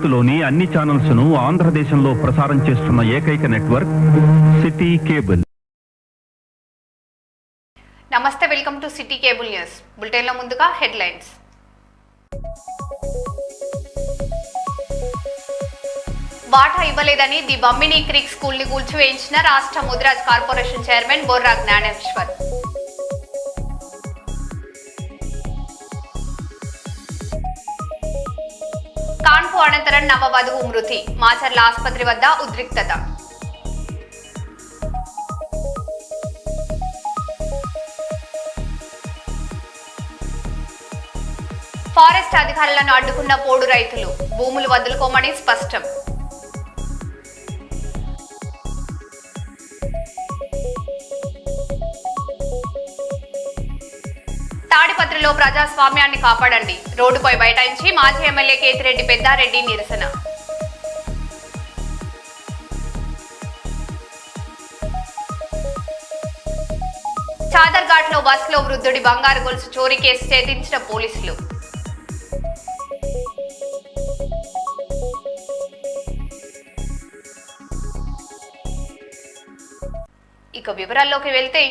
భారత్లోని అన్ని ఛానల్స్ ను ఆంధ్రదేశంలో ప్రసారం చేస్తున్న ఏకైక నెట్వర్క్ సిటీ కేబుల్. నమస్తే, welcome to city cable news. Bulletin లో ముందుగా హెడ్లైన్స్. వాటా ఇవ్వలేదని ది బమ్మిని క్రీక్ స్కూల్ ని కూల్చివేయించిన రాష్ట్ర ముదిరాజ్ కార్పొరేషన్ చైర్మన్ బొర్రా జ్ఞానేశ్వర్. కాన్పు అనంతరం నవవధువు మృతి, మాచర్ల ఆసుపత్రి వద్ద ఉద్రిక్తత. ఫారెస్ట్ అధికారులను అడ్డుకున్న పోడు రైతులు, భూములు వదులుకోమని స్పష్టం. తాడిపత్రిలో ప్రజాస్వామ్యాన్ని కాపాడండి, రోడ్డుపై బైఠాయించి మాజీ ఎమ్మెల్యే కేతిరెడ్డి పెద్దారెడ్డి నిరసన. చాదర్ఘాట్ లో బస్సులో వృద్ధుడి బంగారు గొలుసు చోరీ కేసు ఛేదించిన పోలీసులు. ఇక వివరాల్లోకి వెళ్తే,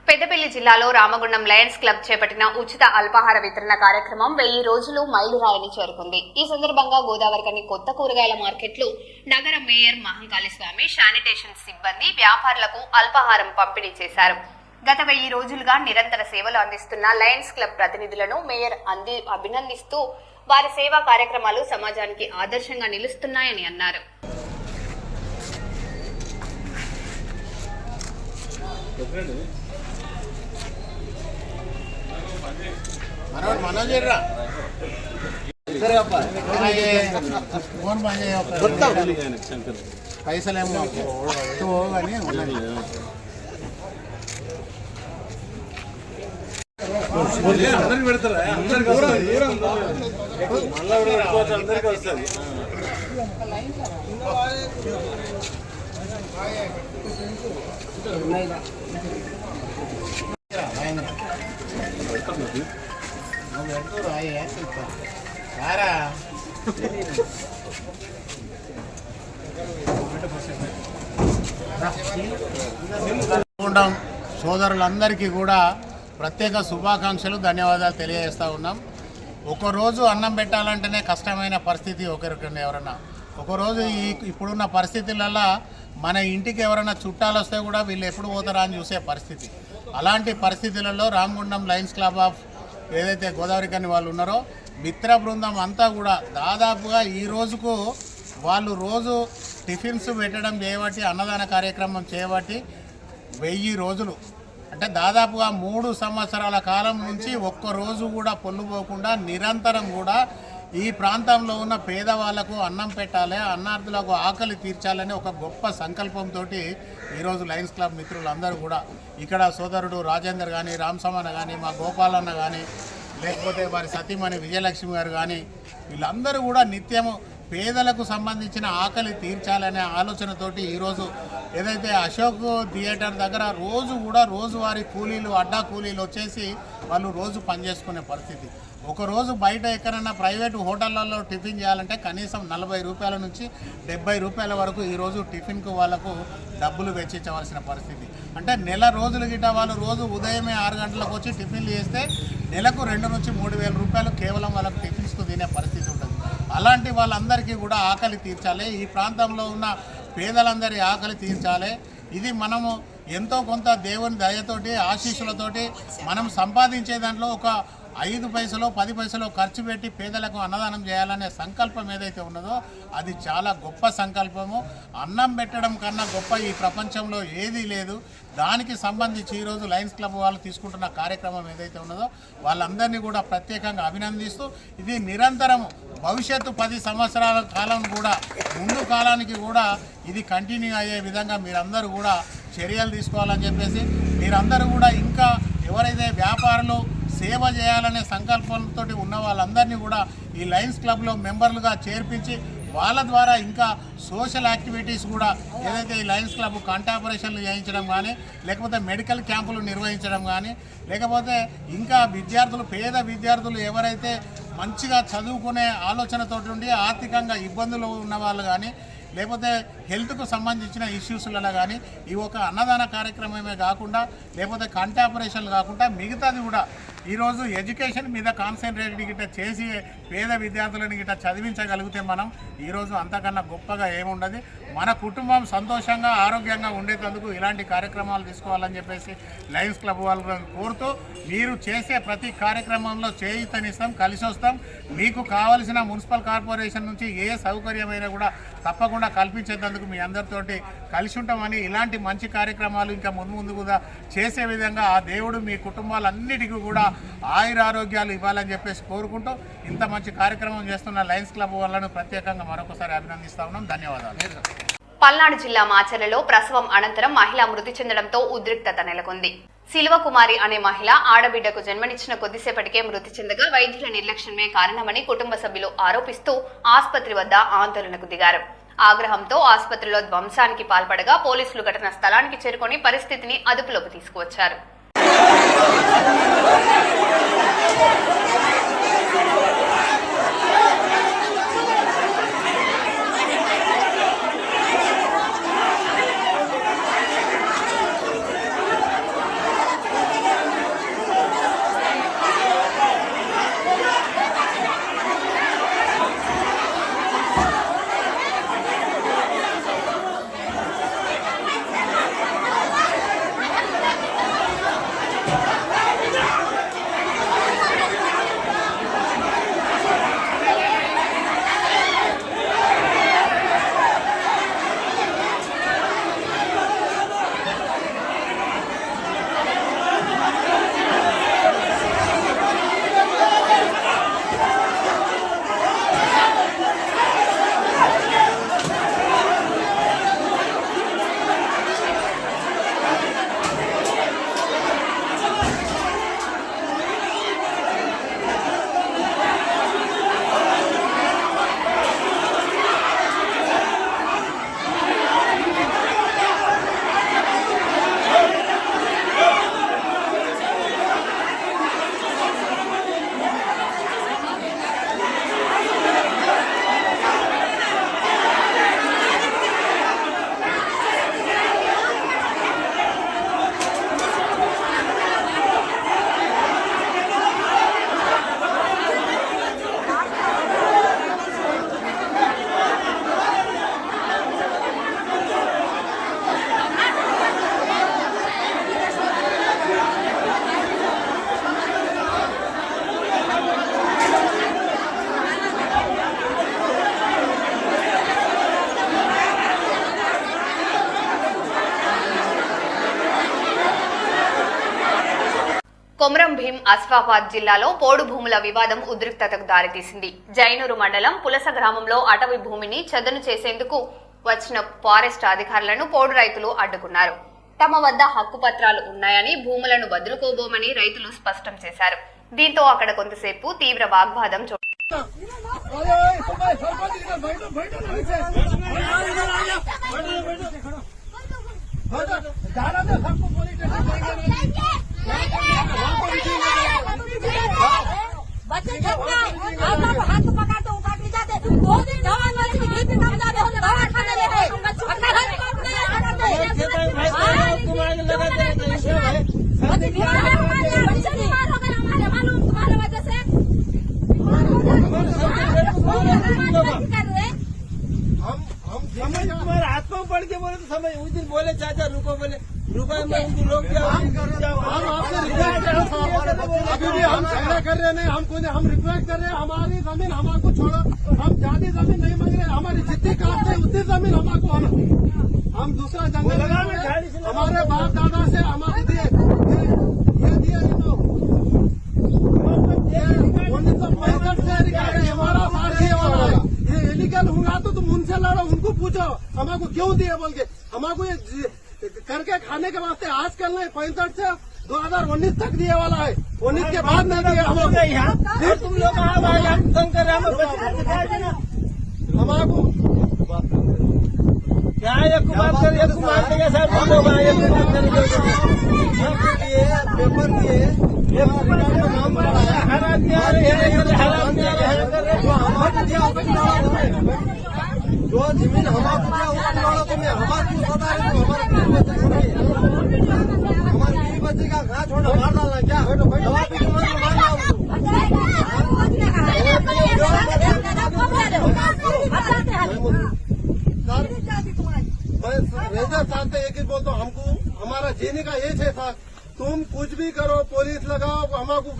పెద్దపల్లి జిల్లాలో రామగుండం లయన్స్ క్లబ్ చేపట్టిన ఉచిత అల్పాహార వితరణ కార్యక్రమం 1000 రోజులు మైలురాయిని చేరుకుంది. ఈ సందర్భంగా గోదావరికని కొత్త కూరగాయల మార్కెట్లు, నగర మేయర్ మహంకాళి స్వామి, శానిటేషన్ సిబ్బంది వ్యాపారులకు అల్పాహారం పంపిణీ చేశారు. గత 1000 రోజులుగా నిరంతర సేవలు అందిస్తున్న లయన్స్ క్లబ్ ప్రతినిధులను మేయర్ అభినందిస్తూ వారి సేవా కార్యక్రమాలు సమాజానికి ఆదర్శంగా నిలుస్తున్నాయని అన్నారు. పైసలేమో కానీ ఉన్నది. అందరికి పెడతారా? అందరికి అందరికి వస్తుంది. సోదరులందరికీ కూడా ప్రత్యేక శుభాకాంక్షలు, ధన్యవాదాలు తెలియజేస్తూ ఉన్నాం. ఒకరోజు అన్నం పెట్టాలంటేనే కష్టమైన పరిస్థితి ఒకరికండి. ఎవరన్నా ఒకరోజు ఇప్పుడున్న పరిస్థితులలో మన ఇంటికి ఎవరైనా చుట్టాలు వస్తే కూడా వీళ్ళు ఎప్పుడు పోతారా అని చూసే పరిస్థితి. అలాంటి పరిస్థితులలో రామగుండం లయన్స్ క్లబ్ ఆఫ్ ఏదైతే గోదావరికని వాళ్ళు ఉన్నారో మిత్ర బృందం అంతా కూడా దాదాపుగా ఈ రోజుకు వాళ్ళు రోజు టిఫిన్స్ పెట్టడం చేయబట్టి, అన్నదాన కార్యక్రమం చేయబట్టి 1000 రోజులు అంటే దాదాపుగా 3 సంవత్సరాల కాలం నుంచి ఒక్కరోజు కూడా పొల్లుపోకుండా నిరంతరం కూడా ఈ ప్రాంతంలో ఉన్న పేదవాళ్లకు అన్నం పెట్టాలి, అన్నార్థులకు ఆకలి తీర్చాలని ఒక గొప్ప సంకల్పంతో ఈరోజు లయన్స్ క్లబ్ మిత్రులందరూ కూడా ఇక్కడ సోదరుడు రాజేందర్ కానీ, రామసమన్న కానీ, మా గోపాలన్న కానీ, లేకపోతే వారి సతీమణి విజయలక్ష్మి గారు కానీ, వీళ్ళందరూ కూడా నిత్యము పేదలకు సంబంధించిన ఆకలి తీర్చాలనే ఆలోచనతోటి ఈరోజు ఏదైతే అశోక్ థియేటర్ దగ్గర రోజువారీ కూలీలు, అడ్డా కూలీలు వచ్చేసి వాళ్ళు రోజు పనిచేసుకునే పరిస్థితి. ఒకరోజు బయట ఎక్కడైనా ప్రైవేటు హోటళ్లలో టిఫిన్ చేయాలంటే కనీసం 40 రూపాయల నుంచి 70 రూపాయల వరకు ఈరోజు టిఫిన్కు వాళ్ళకు డబ్బులు వెచ్చించవలసిన పరిస్థితి. అంటే నెల రోజులు గిట్ట వాళ్ళు రోజు ఉదయమే 6 గంటలకు వచ్చి టిఫిన్లు చేస్తే నెలకు 2 నుంచి 3 వేల రూపాయలు కేవలం వాళ్ళకు టిఫిన్స్కు తినే పరిస్థితి ఉంటుంది. అలాంటి వాళ్ళందరికీ కూడా ఆకలి తీర్చాలి, ఈ ప్రాంతంలో ఉన్న పేదలందరి ఆకలి తీర్చాలి. ఇది మనము ఎంతో కొంత దేవుని దయతోటి, ఆశీస్సులతోటి మనం సంపాదించే దాంట్లో ఒక 5 పైసలు 10 పైసలు ఖర్చు పెట్టి పేదలకు అన్నదానం చేయాలనే సంకల్పం ఏదైతే ఉన్నదో అది చాలా గొప్ప సంకల్పము. అన్నం పెట్టడం కన్నా గొప్ప ఈ ప్రపంచంలో ఏదీ లేదు. దానికి సంబంధించి ఈరోజు లయన్స్ క్లబ్ వాళ్ళు తీసుకుంటున్న కార్యక్రమం ఏదైతే ఉన్నదో వాళ్ళందరినీ కూడా ప్రత్యేకంగా అభినందిస్తూ ఇది నిరంతరం భవిష్యత్తు 10 సంవత్సరాల కాలం కూడా ముందు కాలానికి కూడా ఇది కంటిన్యూ అయ్యే విధంగా మీరందరూ కూడా చర్యలు తీసుకోవాలని చెప్పేసి, మీరందరూ కూడా ఇంకా ఎవరైతే వ్యాపారులు సేవ చేయాలనే సంకల్పంతో ఉన్న వాళ్ళందరినీ కూడా ఈ లయన్స్ క్లబ్లో మెంబర్లుగా చేర్పించి వాళ్ళ ద్వారా ఇంకా సోషల్ యాక్టివిటీస్ కూడా ఏదైతే ఈ లయన్స్ క్లబ్ కంటి ఆపరేషన్లు చేయించడం కానీ, లేకపోతే మెడికల్ క్యాంపులు నిర్వహించడం కానీ, లేకపోతే ఇంకా విద్యార్థులు, పేద విద్యార్థులు ఎవరైతే మంచిగా చదువుకునే ఆలోచనతో ఉండి ఆర్థికంగా ఇబ్బందులు ఉన్న వాళ్ళు కానీ, లేకపోతే హెల్త్కు సంబంధించిన ఇష్యూస్లలో కానీ ఈ ఒక అన్నదాన కార్యక్రమమే కాకుండా, లేకపోతే కంటి ఆపరేషన్లు కాకుండా మిగతాది కూడా ఈరోజు ఎడ్యుకేషన్ మీద కాన్సన్ట్రేట్ గిట్ట చేసి పేద విద్యార్థులను గిట్ట చదివించగలిగితే మనం ఈరోజు అంతకన్నా గొప్పగా ఏముండదు. మన కుటుంబం సంతోషంగా ఆరోగ్యంగా ఉండేందుకు ఇలాంటి కార్యక్రమాలు తీసుకోవాలని చెప్పేసి లయన్స్ క్లబ్ వాళ్ళని కోరుతూ, మీరు చేసే ప్రతి కార్యక్రమంలో చేయూతనిస్తాం, కలిసి వస్తాం. మీకు కావలసిన మున్సిపల్ కార్పొరేషన్ నుంచి ఏ సౌకర్యమైనా కూడా తప్పకుండా కల్పించేందుకు మీ అందరితోటి కలిసి ఉంటామని, ఇలాంటి మంచి కార్యక్రమాలు ఇంకా ముందు కూడా చేసే విధంగా ఆ దేవుడు మీ కుటుంబాలన్నిటికీ కూడా ఆయురారోగ్యాలు ఇవ్వాలని చెప్పేసి కోరుకుంటూ, ఇంత మంచి కార్యక్రమం చేస్తున్న లయన్స్ క్లబ్ వాళ్ళను ప్రత్యేకంగా మరొకసారి అభినందిస్తా ఉన్నాం. ధన్యవాదాలు. పల్నాడు జిల్లా మాచర్లలో ప్రసవం అనంతరం మహిళ మృతి చెందడంతో ఉద్రిక్తత నెలకొంది. శిల్వకుమారి అనే మహిళ ఆడబిడ్డకు జన్మనిచ్చిన కొద్దిసేపటికే మృతి చెందగా వైద్యుల నిర్లక్ష్యమే కారణమని కుటుంబ సభ్యులు ఆరోపిస్తూ ఆసుపత్రి వద్ద ఆందోళనకు దిగారు. ఆగ్రహంతో ఆసుపత్రిలో ధ్వంసానికి పాల్పడగా పోలీసులు ఘటనా స్థలానికి చేరుకొని పరిస్థితిని అదుపులోకి తీసుకువచ్చారు. కొమరం భీం ఆసిఫాబాద్ జిల్లాలో పోడు భూముల వివాదం ఉద్రిక్తతకు దారితీసింది. జైనూరు మండలం పులస గ్రామంలో అటవీ భూమిని చదును చేసేందుకు వచ్చిన ఫారెస్ట్ అధికారులను పోడు రైతులు అడ్డుకున్నారు. తమ వద్ద హక్కు పత్రాలు ఉన్నాయని, భూములను వదులుకోబోమని రైతులు స్పష్టం చేశారు. దీంతో అక్కడ కొంతసేపు తీవ్ర వాగ్వాదం तुम्हारे हाथ में पड़ के बोले तो समझ उस दिन बोले चाचा रुको, बोले रुको मैं उनको रोक दिया। अभी भी हम झगड़ा कर रहे हैं, हम रिक्वेस्ट कर रहे हैं, हमारी जमीन हमको छोड़ो, हम ज्यादा जमीन नहीं मांग रहे, हमारी जितनी कास्ट है उतनी जमीन हमको हम दूसरा जंगल हमारे बाप दादा से हमारे दिए ये दिए 1965 से हमारा ये इलीगल हुआ तो तुम उनसे लड़ो, उनको पूछो हमको क्यों दिए बोल के, हमको ये करके खाने के वास्ते आजकल नहीं 65 से 2019 तक दिए वाला है, 19 के बाद नहीं दिए हम लोग। तुम लोग हमारे क्या एक बात कर एक बात के साथ बोलो भाई एक बात पेपर दिए हराम दिया जो जमीन हमारे हमारी बच्चे का घाट छोड़ा मार डालना क्या राजस्थान से एक ही बोलता हूँ, हमको हमारा जीने का एज है था। तुम कुछ भी करो, पुलिस लगाओ, हमको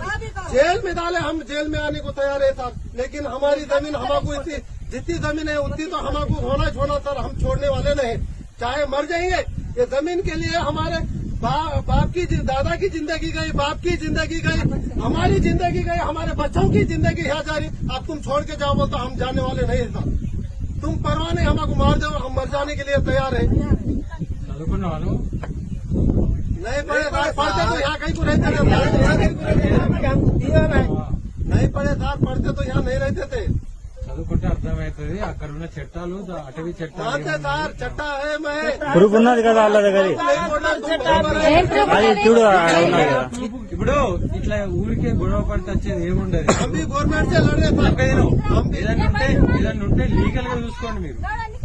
जेल में डाले, हम जेल में आने को तैयार है सर। लेकिन हमारी जमीन हमको इतनी जितनी जमीन है उतनी तो हमको होना छोड़ना सर, हम छोड़ने वाले नहीं। चाहे मर जाएंगे, ये जमीन के लिए हमारे बाप की दादा की जिंदगी गई, बाप की जिंदगी गई, हमारी जिंदगी गई, हमारे बच्चों की जिंदगी यहाँ जा रही। अब तुम छोड़ के जाओ बोल तो हम जाने वाले नहीं सर। तुम परवाह नहीं, हमको मार जाओ, हम मर जाने के लिए तैयार है। नहीं पढ़े पढ़ते तो यहाँ कहीं को रहते थे, नहीं पढ़े साथ पढ़ते तो यहाँ नहीं रहते थे। చదువుకుంటే అర్థమవుతుంది. అక్కడ ఉన్న చట్టాలు అటవీ చట్టాలు సార్ చట్టా హే మే పురుగున్నది కదా వాళ్ళ దగ్గర అది చూడు ఆడ ఉన్నది కదా. ఇప్పుడు ఇట్లా ఊరికే గొడవ పడితే వచ్చేది ఏముండదు. గవర్నమెంట్ ఏదన్నా ఉంటే లీగల్ గా చూసుకోండి, మీరు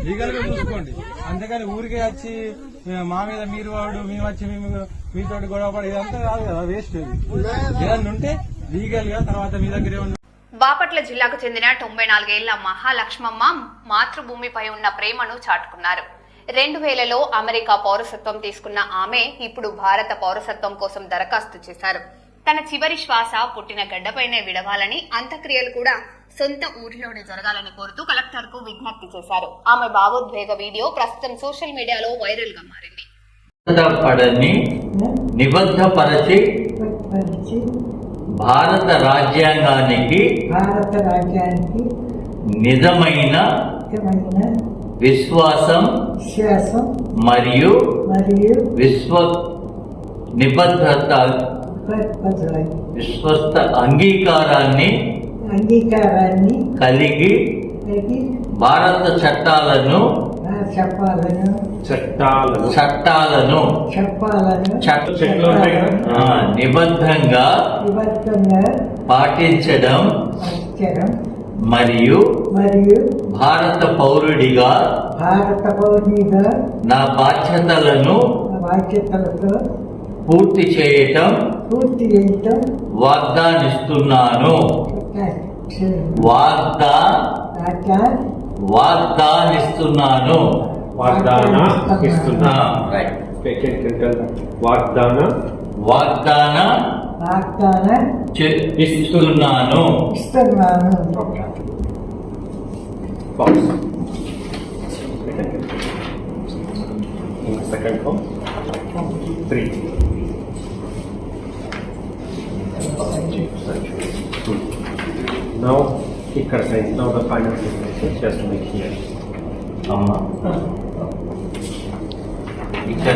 లీగల్ గా చూసుకోండి. అంతేగాని ఊరికే వచ్చి మా మీద మీరు వాడు మేము వచ్చి మీతో గొడవ పడి ఇదంతా కాదు కదా, వేస్ట్. ఏదన్నా ఉంటే లీగల్ గా తర్వాత మీ దగ్గర ఏమన్నా. బాపట్ల జిల్లాకు చెందిన 94 ఏళ్ల మహాలక్ష్మమ్మ మాతృభూమిపై ఉన్న ప్రేమను చాటుకున్నారు. 2000లో అమెరికా పౌరసత్వం తీసుకున్న ఆమె ఇప్పుడు భారత పౌరసత్వం కోసం దరఖాస్తు చేశారు. తన చివరి శ్వాస పుట్టిన గడ్డపైనే విడవాలని, అంత్యక్రియలు కూడా సొంత ఊరిలోనే జరగాలని కోరుతూ కలెక్టర్ కు విజ్ఞప్తి చేశారు. ఆమె భావోద్వేగ వీడియో ప్రస్తుతం సోషల్ మీడియాలో వైరల్ గా మారింది. నిబద్ధపరచి భారత రాజ్యాంగానికి నిజమైన విశ్వాసం మరియు విశ్వస్త అంగీకారాన్ని కలిగి భారత చట్టాలను నిబద్ధంగా పాటించడం మరియు భారత పౌరుడిగా నా బాధ్యతలను పూర్తి చేయటం వాగ్దానిస్తున్నాను. వాగ్దానిస్తున్నాను. ఇస్తున్నాను. Second form. 3. Now, ఇక్కడ signs. Now the final signature just to make here. అమ్మా ఇక్కడ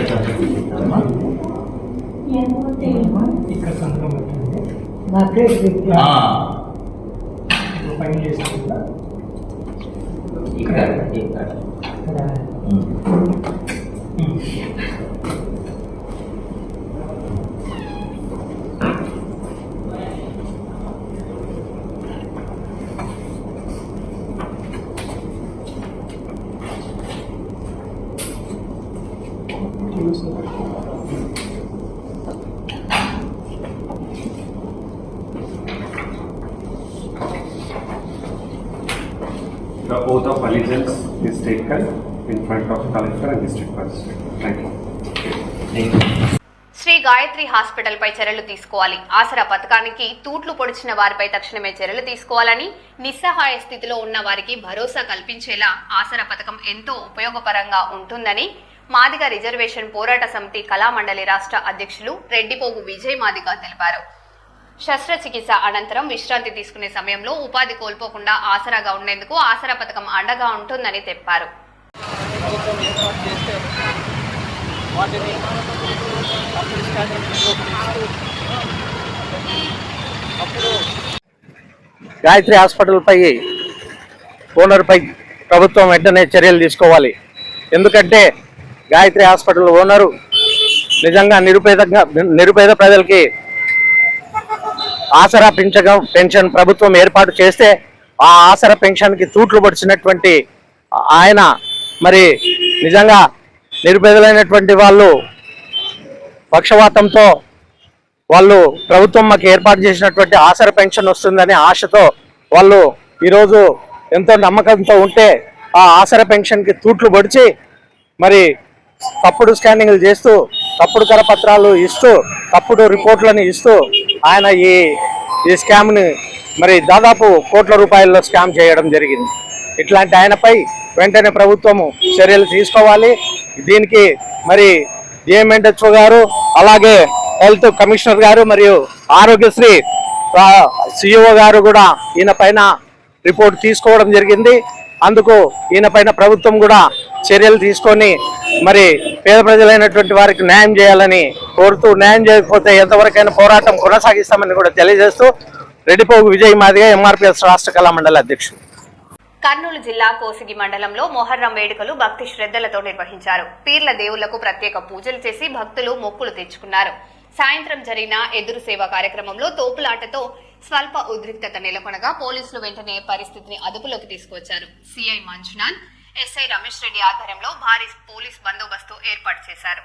The oath of allegiance is taken in front of collector and district magistrate. Thank you. Shri Gayatri hospital పై చర్యలు తీసుకోవాలి. ఆసరా పథకానికి తూట్లు పొడిచిన వారిపై తక్షణమే చర్యలు తీసుకోవాలని, నిస్సహాయ స్థితిలో ఉన్న వారికి భరోసా కల్పించేలా ఆసరా పథకం ఎంతో ఉపయోగపరంగా ఉంటుందని మాదిగ రిజర్వేషన్ పోరాట సమితి కళామండలి రాష్ట్ర అధ్యక్షులు రెడ్డిపోగు విజయ్ మాదిగ తెలిపారు. శస్త్రచికిత్స అనంతరం విశ్రాంతి తీసుకునే సమయంలో ఉపాధి కోల్పోకుండా ఆసరాగా ఉండేందుకు ఆసరా పథకం అండగా ఉంటుందని చెప్పారు. గాయత్రి హాస్పిటల్ పై ఓనర్ పై ప్రభుత్వం వెంటనే చర్యలు తీసుకోవాలి. ఎందుకంటే గాయత్రి హాస్పిటల్ ఓనరు నిజంగా నిరుపేద ప్రజలకి ఆసరా పెన్షన్ ప్రభుత్వం ఏర్పాటు చేస్తే ఆ ఆసరా పెన్షన్కి తూట్లు పొడిచినటువంటి ఆయన మరి నిజంగా నిరుపేదలైనటువంటి వాళ్ళు పక్షవాతంతో వాళ్ళు ప్రభుత్వం మాకు ఏర్పాటు చేసినటువంటి ఆసరా పెన్షన్ వస్తుందనే ఆశతో వాళ్ళు ఈరోజు ఎంతో నమ్మకంతో ఉంటే ఆ ఆసరా పెన్షన్కి తూట్లు పొడిచి మరి తప్పుడు స్కానింగ్లు చేస్తూ తప్పుడు కరపత్రాలు ఇస్తూ తప్పుడు రిపోర్ట్లను ఇస్తూ ఆయన ఈ స్కామ్ని మరి దాదాపు కోట్ల రూపాయల్లో స్కామ్ చేయడం జరిగింది. ఇట్లాంటి ఆయనపై వెంటనే ప్రభుత్వము చర్యలు తీసుకోవాలి. దీనికి మరి డిఎంఎన్హెచ్ఓ గారు అలాగే హెల్త్ కమిషనర్ గారు మరియు ఆరోగ్యశ్రీ సిఇఓ గారు కూడా ఈయన పైన రిపోర్ట్ తీసుకోవడం జరిగింది. అందుకు ఈయన పైన ప్రభుత్వం కూడా చర్యలు తీసుకొని మరి పేద ప్రజలైనటువంటి వారికి న్యాయం చేయాలని కోరుతూ, న్యాయం చేయకపోతే ఎంతవరకైనా పోరాటం కొనసాగిస్తామని కూడా తెలియజేస్తూ రెడ్డిపోగు విజయ్ మాదిగా ఎంఆర్పిఎస్ రాష్ట్ర కళా మండలి అధ్యక్షుడు. కర్నూలు జిల్లా కోసిగి మండలంలో మొహర్రం వేడుకలు భక్తి శ్రద్ధలతో నిర్వహించారు. పీర్ల దేవుళ్లకు ప్రత్యేక పూజలు చేసి భక్తులు మొక్కులు తెచ్చుకున్నారు. సాయంత్రం జరిగిన ఎదురు సేవ కార్యక్రమంలో తోపులాటతో స్వల్ప ఉద్రిక్తత నెలకొనగా పోలీసులు వెంటనే పరిస్థితిని అదుపులోకి తీసుకొచ్చారు. సిఐ మంజునాథ్, ఎస్ఐ రమేష్ రెడ్డి ఆధ్వర్యంలో భారీ పోలీస్ బందోబస్తు ఏర్పాటు చేశారు.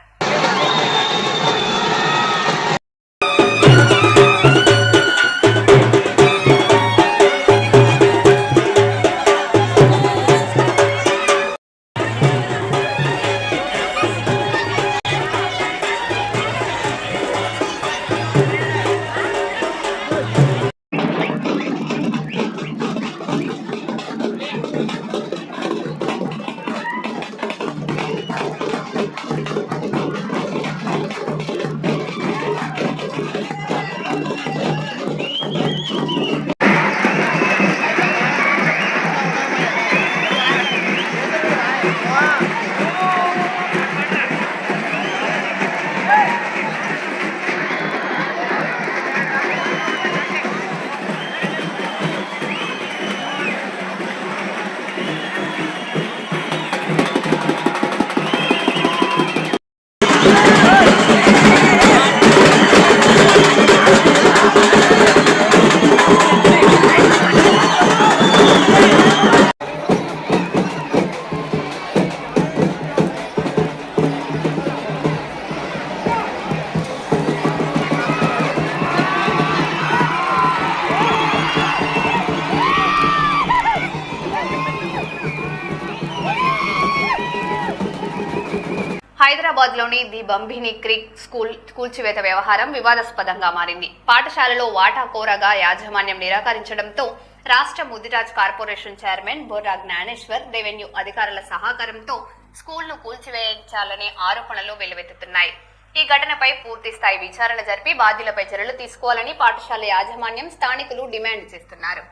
హైదరాబాద్ లోని ది బంబిని క్రీక్ స్కూల్ కూల్చివేత వ్యవహారం వివాదాస్పదంగా మారింది. పాఠశాలలో వాటా కోరగా యాజమాన్యం నిరాకరించడంతో రాష్ట్ర Mudiraj corporation chairman Borra Gnaneshwar revenue అధికారుల సహకారంతో స్కూల్ను కూల్చివేయించాలనే ఆరోపణలు వెల్లువెత్తుతున్నాయి. ఈ ఘటనపై పూర్తి స్థాయి విచారణ జరిపి బాధ్యులపై చర్యలు తీసుకోవాలని పాఠశాల యాజమాన్యం, స్థానికులు డిమాండ్ చేస్తున్నారు.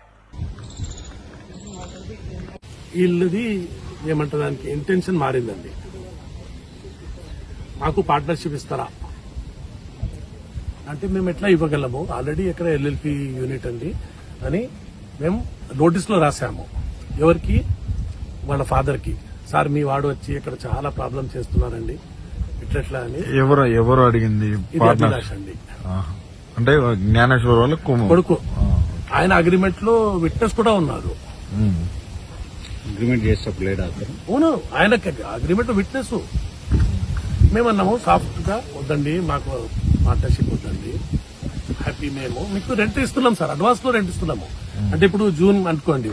వీళ్ళది ఏమంటారు, దానికి ఇంటెన్షన్ మారిందండి. మాకు పార్ట్నర్షిప్ ఇస్తారా అంటే మేము ఎట్లా ఇవ్వగలము, ఆల్రెడీ ఇక్కడ ఎల్ఎల్పి యూనిట్ అండి అని మేము నోటీస్లో రాసాము. ఎవరికి? వాళ్ళ ఫాదర్ కి. సార్ మీ వాడు వచ్చి ఇక్కడ చాలా ప్రాబ్లం చేస్తున్నారండి ఇట్లా అని. ఎవరు అడిగింది? అభిలాష్ అండి, అంటే జ్ఞానేశ్వర్ వాళ్ళ కొడుకు. ఆయన అగ్రిమెంట్ లో విట్నెస్ కూడా ఉన్నారు. అగ్రిమెంట్ చేసేటప్పుడు లేడా? అవును, ఆయన అగ్రిమెంట్ విట్నెస్. మేమన్నాము సాఫ్ట్ గా, వద్దండి మాకు పార్ట్నర్షిప్ వద్దండి, హ్యాపీ మేము మీకు రెంట్ ఇస్తున్నాం సార్, అడ్వాన్స్ లో రెంట్ ఇస్తున్నాము. అంటే ఇప్పుడు జూన్ అనుకోండి,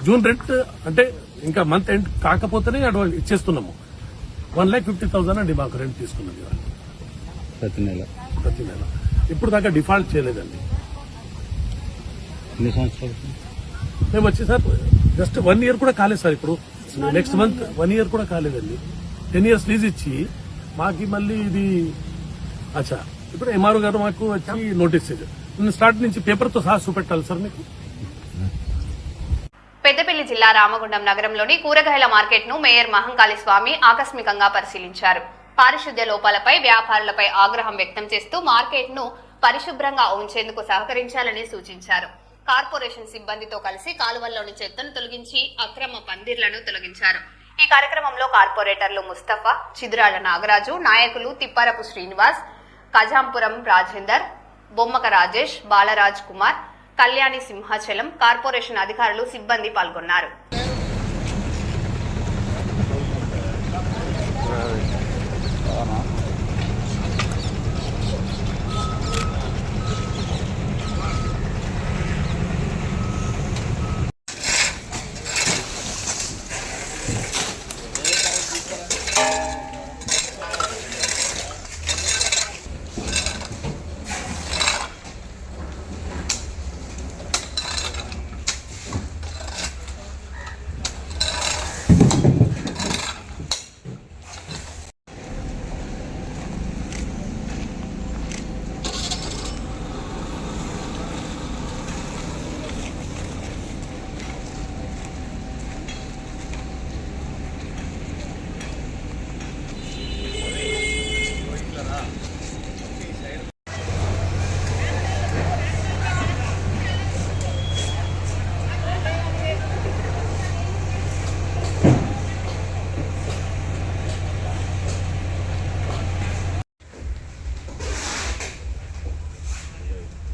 జూన్ రెంట్ అంటే ఇంకా మంత్ ఎండ్ కాకపోతేనే అడ్వాన్స్ ఇచ్చేస్తున్నాము. 1,50,000 అండి మాకు రెంట్ తీసుకున్నది ప్రతి నెల. ఇప్పుడు దాకా డిఫాల్ట్ చేయలేదండి. ఎన్ని సంవత్సరాలు మేము వచ్చి సార్ జస్ట్ 1 year కూడా కాలేదు సార్. ఇప్పుడు నెక్స్ట్ మంత్ 1 year కూడా కాలేదండి. 10 years లీజ్ ఇచ్చి మాకి మళ్ళీ ఇది అచ్చా. ఇప్పుడు ఎంఆర్ఓ గారు మాకు వచ్చి నోటీస్ స్టార్ట్ నుంచి పేపర్తో సహా చూపెట్టాలి సార్ మీకు. పెద్దపల్లి జిల్లా రామగుండం నగరంలోని కూరగాయల మార్కెట్ ను మేయర్ మహంకాళి స్వామి ఆకస్మికంగా పరిశీలించారు. పారిశుద్ధ్య లోపాలపై వ్యాపారులపై ఆగ్రహం వ్యక్తం చేస్తూ మార్కెట్ ను పరిశుభ్రంగా ఉంచేందుకు సహకరించాలని సూచించారు. కార్పొరేషన్ సిబ్బందితో కలిసి కాలువల్లోని చెత్తను తొలగించి అక్రమ పందిర్లను తొలగించారు. ఈ కార్యక్రమంలో కార్పొరేటర్లు ముస్తఫా, చిదురాల నాగరాజు, నాయకులు తిప్పారపు శ్రీనివాస్, కజాంపురం రాజేందర్, బొమ్మక రాజేష్, బాలరాజ్ కుమార్, కళ్యాణి సింహాచలం, కార్పొరేషన్ అధికారులు, సిబ్బంది పాల్గొన్నారు.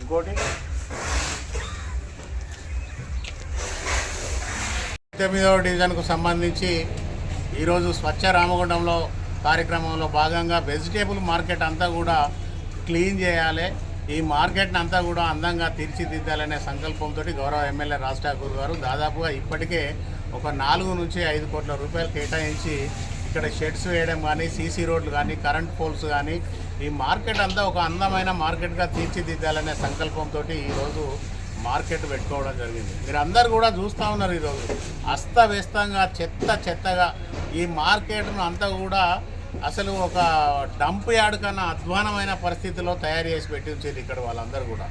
ఇంకోటి 9వ డివిజన్కు సంబంధించి ఈరోజు స్వచ్ఛ రామగుండంలో కార్యక్రమంలో భాగంగా వెజిటేబుల్ మార్కెట్ అంతా కూడా క్లీన్ చేయాలి, ఈ మార్కెట్ని అంతా కూడా అందంగా తీర్చిదిద్దాలనే సంకల్పంతో గౌరవ ఎమ్మెల్యే రాజ్ ఠాకూర్ గారు దాదాపుగా ఇప్పటికే ఒక 4 నుంచి 5 కోట్ల రూపాయలు కేటాయించి ఇక్కడ షెడ్స్ వేయడం కానీ, సీసీ రోడ్లు కానీ, కరెంట్ పోల్స్ కానీ, ఈ మార్కెట్ అంతా ఒక అందమైన మార్కెట్గా తీర్చిదిద్దాలనే సంకల్పంతో ఈరోజు మార్కెట్ పెట్టుకోవడం జరిగింది. మీరు అందరు కూడా చూస్తూ ఉన్నారు, ఈరోజు అస్తవ్యస్తంగా చెత్తగా ఈ మార్కెట్ను అంతా కూడా అసలు ఒక డంప్ యార్డ్ కన్నా అధ్వానమైన పరిస్థితిలో తయారు చేసి పెట్టి ఉంచేది ఇక్కడ వాళ్ళందరూ కూడా.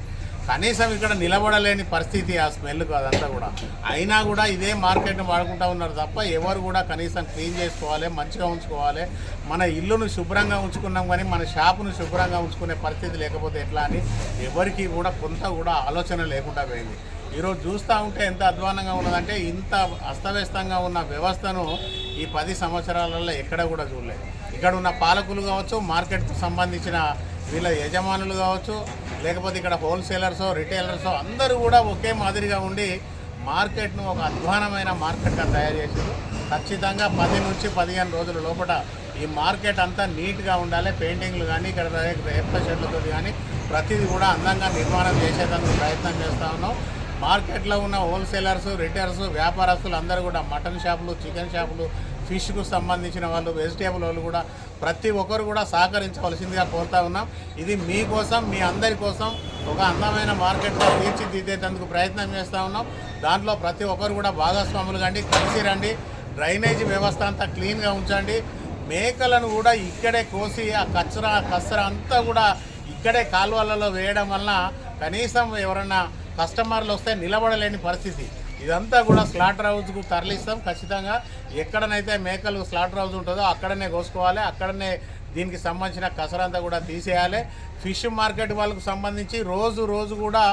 కనీసం ఇక్కడ నిలబడలేని పరిస్థితి ఆ స్మెల్కు అదంతా కూడా. అయినా కూడా ఇదే మార్కెట్ని వాడుకుంటూ ఉన్నారు తప్ప ఎవరు కూడా కనీసం క్లీన్ చేసుకోవాలి, మంచిగా ఉంచుకోవాలి. మన ఇల్లును శుభ్రంగా ఉంచుకున్నాం కానీ మన షాపును శుభ్రంగా ఉంచుకునే పరిస్థితి లేకపోతే ఎట్లా అని ఎవరికి కూడా కొంత కూడా ఆలోచన లేకుండా పోయింది. ఈరోజు చూస్తూ ఉంటే ఎంత అధ్వానంగా ఉన్నదంటే ఇంత అస్తవ్యస్తంగా ఉన్న వ్యవస్థను ఈ 10 సంవత్సరాలలో ఎక్కడ కూడా చూడలేదు. ఇక్కడ ఉన్న పాలకులు కావచ్చు, మార్కెట్కు సంబంధించిన వీళ్ళ యజమానులు కావచ్చు, లేకపోతే ఇక్కడ హోల్సేలర్సో రిటైలర్సో అందరూ కూడా ఒకే మాదిరిగా ఉండి మార్కెట్ను ఒక అధ్వానమైన మార్కెట్గా తయారు చేశారు. ఖచ్చితంగా 10 నుంచి 15 రోజుల లోపల ఈ మార్కెట్ అంతా నీట్గా ఉండాలి. పెయింటింగ్లు కానీ, ఇక్కడ రేప షెడ్లతో కానీ ప్రతిదీ కూడా అందంగా నిర్మాణం చేసేందుకు ప్రయత్నం చేస్తూ ఉన్నాం. మార్కెట్లో ఉన్న హోల్సేలర్స్, రిటైలర్స్, వ్యాపారస్తులు అందరూ కూడా మటన్ షాపులు, చికెన్ షాపులు, ఫిష్కు సంబంధించిన వాళ్ళు, వెజిటేబుల్ వాళ్ళు కూడా ప్రతి ఒక్కరు కూడా సహకరించవలసిందిగా కోరుతా ఉన్నాం. ఇది మీకోసం, మీ అందరి కోసం ఒక అందమైన మార్కెట్గా తీర్చిదిద్దేందుకు ప్రయత్నం చేస్తూ ఉన్నాం. దాంట్లో ప్రతి ఒక్కరు కూడా భాగస్వాములు కండి, కలిసి రండి. డ్రైనేజీ వ్యవస్థ అంతా క్లీన్గా ఉంచండి. మేకలను కూడా ఇక్కడే కోసి ఆ కచ్చర అంతా కూడా ఇక్కడే కాలువలలో వేయడం వలన కనీసం ఎవరన్నా కస్టమర్లు వస్తే నిలబడలేని పరిస్థితి. ఇదంతా కూడా స్లాటర్ హౌస్కు తరలిస్తాం. ఖచ్చితంగా ఎక్కడనైతే మేకలు స్లాటర్ హౌస్ ఉంటుందో అక్కడనే కోసుకోవాలి, అక్కడనే దీనికి సంబంధించిన కసరంతా కూడా తీసేయాలి. ఫిష్ మార్కెట్ వాళ్ళకు సంబంధించి రోజు కూడా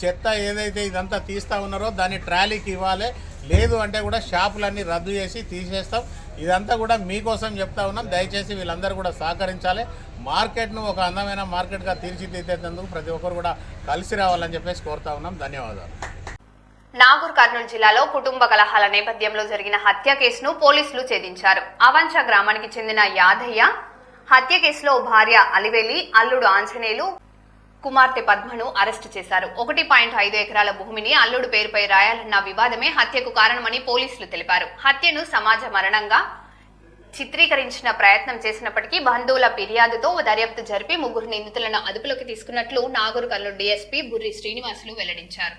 చెత్త ఏదైతే ఇదంతా తీస్తూ ఉన్నారో దాన్ని ట్రాలీకి ఇవ్వాలి. లేదు అంటే కూడా షాపులన్నీ రద్దు చేసి తీసేస్తాం. ఇదంతా కూడా మీకోసం చెప్తా ఉన్నాం. దయచేసి వీళ్ళందరూ కూడా సహకరించాలి. మార్కెట్ను ఒక అందమైన మార్కెట్గా తీర్చిదిద్దేందుకు ప్రతి ఒక్కరు కూడా కలిసి రావాలని చెప్పేసి కోరుతా ఉన్నాం. ధన్యవాదాలు. నాగూర్ కర్నూలు జిల్లాలో కుటుంబ కలహాల నేపథ్యంలో జరిగిన హత్య కేసును పోలీసులు ఛేదించారు. అవంచ గ్రామానికి చెందిన యాదయ్య హత్య కేసులో భార్య అలివేలి, అల్లుడు ఆంజనేయులు, కుమార్తె పద్మను అరెస్టు చేశారు. 1.5 ఎకరాల భూమిని అల్లుడు పేరుపై రాయాలన్న వివాదమే హత్యకు కారణమని పోలీసులు తెలిపారు. హత్యను సమాజ మరణంగా చిత్రీకరించిన ప్రయత్నం చేసినప్పటికీ బంధువుల ఫిర్యాదుతో దర్యాప్తు జరిపి 3 నిందితులను అదుపులోకి తీసుకున్నట్లు నాగూర్ కర్నూలు డీఎస్పీ బుర్రి శ్రీనివాసులు వెల్లడించారు.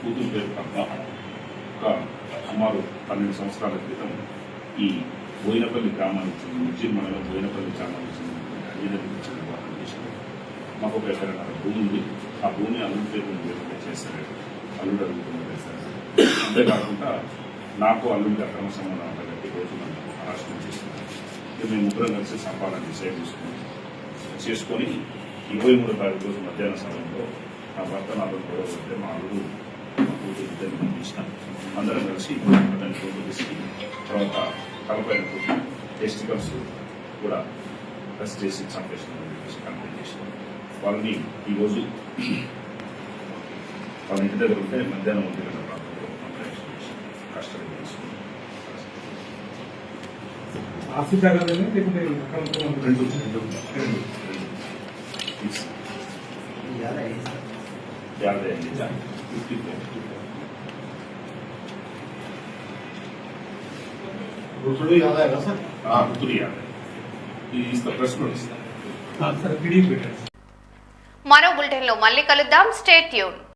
కూతురు పేరు పద్మ ఒక సుమారు 12 సంవత్సరాల క్రితం ఈ బోయినపల్లి గ్రామానికి చెందిన ముజ్జిర్ మండలం బోయినపల్లి గ్రామానికి చెందిన వివాహం చేశారు. మాకు ఒక ఎకరన్నర భూమి ఉంది. ఆ భూమి అల్లుడి పేరు చేస్తారు, అల్లుడు అడుగుతున్న చేస్తారు. అంతేకాకుండా నాకు అల్లుడికి అక్రమ సంబంధం కాబట్టి రోజు నన్ను అరెస్ట్ చేస్తున్నారు. మేము ముగ్గురం కలిసి సంపాదన చేసుకొని 23 తారీఖు రోజు మధ్యాహ్న సమయంలో నా భర్త నాతో గొడవ పడితే మా అల్లుడు మా కూతురు ఇద్దరిని పంపించిన అందరం కలిసి అతని ఫోటో తీసి తర్వాత తలపైన టెస్టికల్స్ కూడా టెస్ట్ చేసి చంపేసిన కంప్లీట్ చేసినాం. వాళ్ళని ఈరోజు వాళ్ళ ఇంటి దగ్గర ఉంటే మధ్యాహ్నం 1 గంటల ప్రాంతంలో కస్టడీ తీసుకున్నాం. రెండు याद है 54 याद आएगा सर. हाँ याद है. इसका प्रश्न మరో బులెటిన్ లో మళ్ళీ కలుద్దాం. Stay tune.